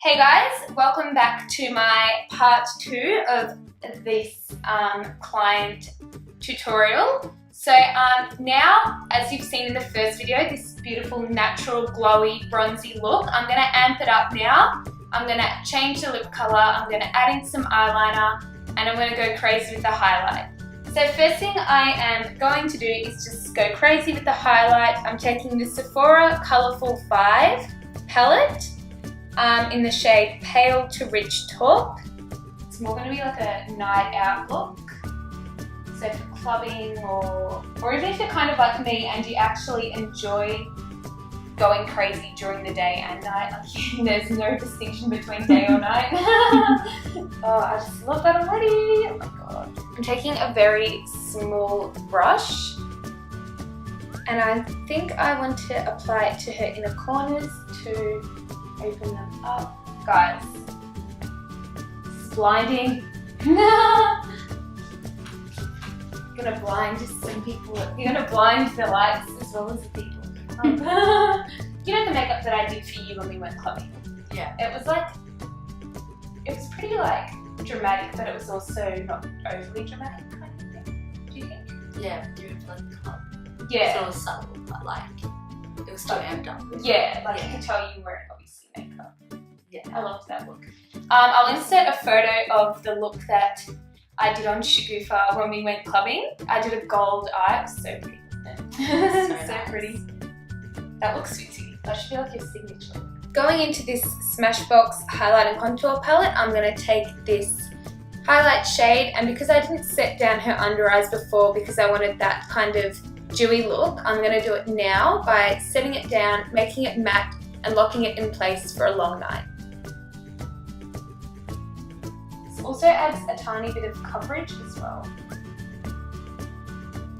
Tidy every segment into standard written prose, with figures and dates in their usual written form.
Hey guys, welcome back to my part 2 of this client tutorial. So now, as you've seen in the first video, this beautiful natural glowy bronzy look, I'm going to amp it up now. I'm going to change the lip colour, I'm going to add in some eyeliner, and I'm going to go crazy with the highlight. So first thing I am going to do is just go crazy with the highlight. I'm taking the Sephora Colourful 5 palette in the shade Pale to Rich Taupe. It's more going to be like a night out look. So for clubbing or even if you're kind of like me and you actually enjoy going crazy during the day and night, like there's no distinction between day or night. Oh, I just love that already. Oh my god. I'm taking a very small brush and I think I want to apply it to her inner corners to open them up. Guys, this is blinding. You're gonna blind some people. You're gonna blind the lights as well as the people. You know the makeup that I did for you when we went clubbing? Yeah. It was pretty like dramatic, but it was also not overly dramatic kind of thing. Do you think? Yeah, during the club. Yeah. So it was subtle, but like it was still amped up. Yeah, like you could tell you weren't obviously makeup. Yeah. I loved that look. I'll insert a photo of the look that I did on Shaguffa when we went clubbing. I did a gold eye. It was so pretty, wasn't it? So nice. pretty. That looks sweetie. That should be like your signature. Going into this Smashbox highlight and contour palette, I'm going to take this highlight shade, and because I didn't set down her under eyes before because I wanted that kind of dewy look, I'm going to do it now by setting it down, making it matte and locking it in place for a long night. This also adds a tiny bit of coverage as well.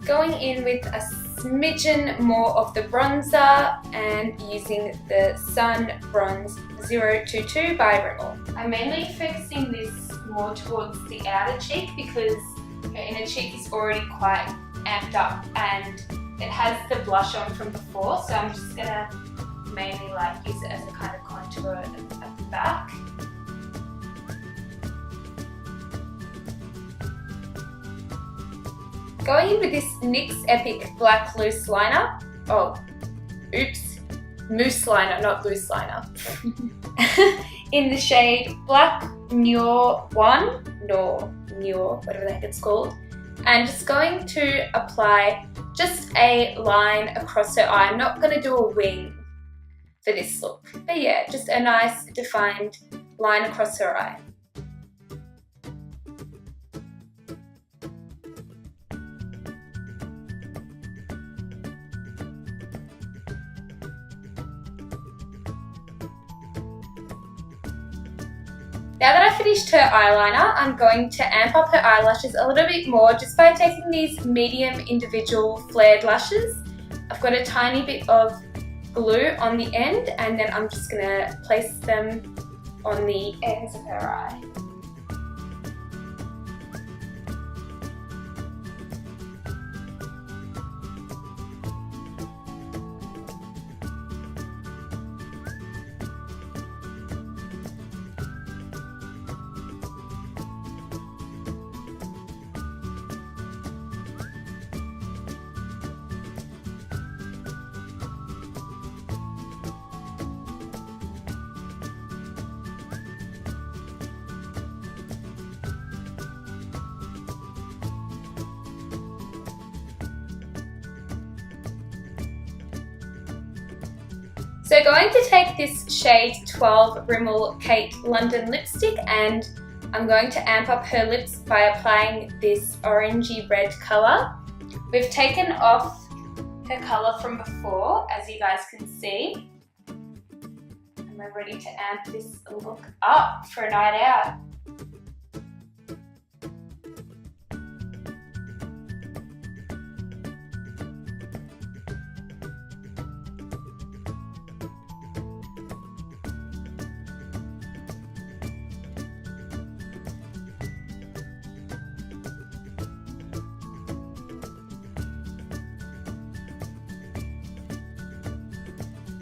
Going in with a smidgen more of the bronzer and using the Sun Bronze 022 by Rimmel. I'm mainly focusing this more towards the outer cheek because her inner cheek is already quite amped up and it has the blush on from before, so I'm just going to mainly like use it as a kind of contour at the back. Going in with this NYX Epic Black Loose Liner. Oh, oops. Mousse liner, not loose liner. In the shade Black Noir 1, Noir, whatever the heck it's called. And just going to apply just a line across her eye. I'm not going to do a wing for this look. But yeah, just a nice defined line across her eye. Now that I've finished her eyeliner, I'm going to amp up her eyelashes a little bit more just by taking these medium individual flared lashes. I've got a tiny bit of glue on the end and then I'm just going to place them on the ends of her eye. So going to take this shade 12 Rimmel Kate London lipstick and I'm going to amp up her lips by applying this orangey red colour. We've taken off her colour from before, as you guys can see. And we're ready to amp this look up for a night out.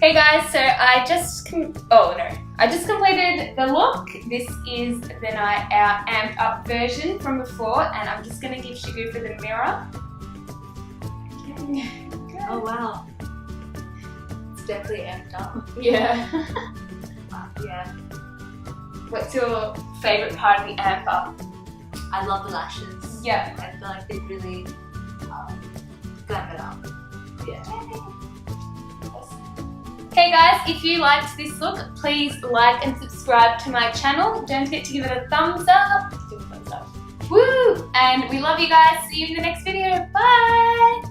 Hey guys, so I I just completed the look. This is our amped up version from before, and I'm just going to give Shigu for the mirror. Oh wow. It's definitely amped up. Yeah. Wow, yeah. What's your favourite part of the amp up? I love the lashes. Yeah. I feel like they really glam it up. Yeah. Hey guys, if you liked this look, please like and subscribe to my channel. Don't forget to give it a thumbs up. Give it a thumbs up. Woo! And we love you guys. See you in the next video. Bye!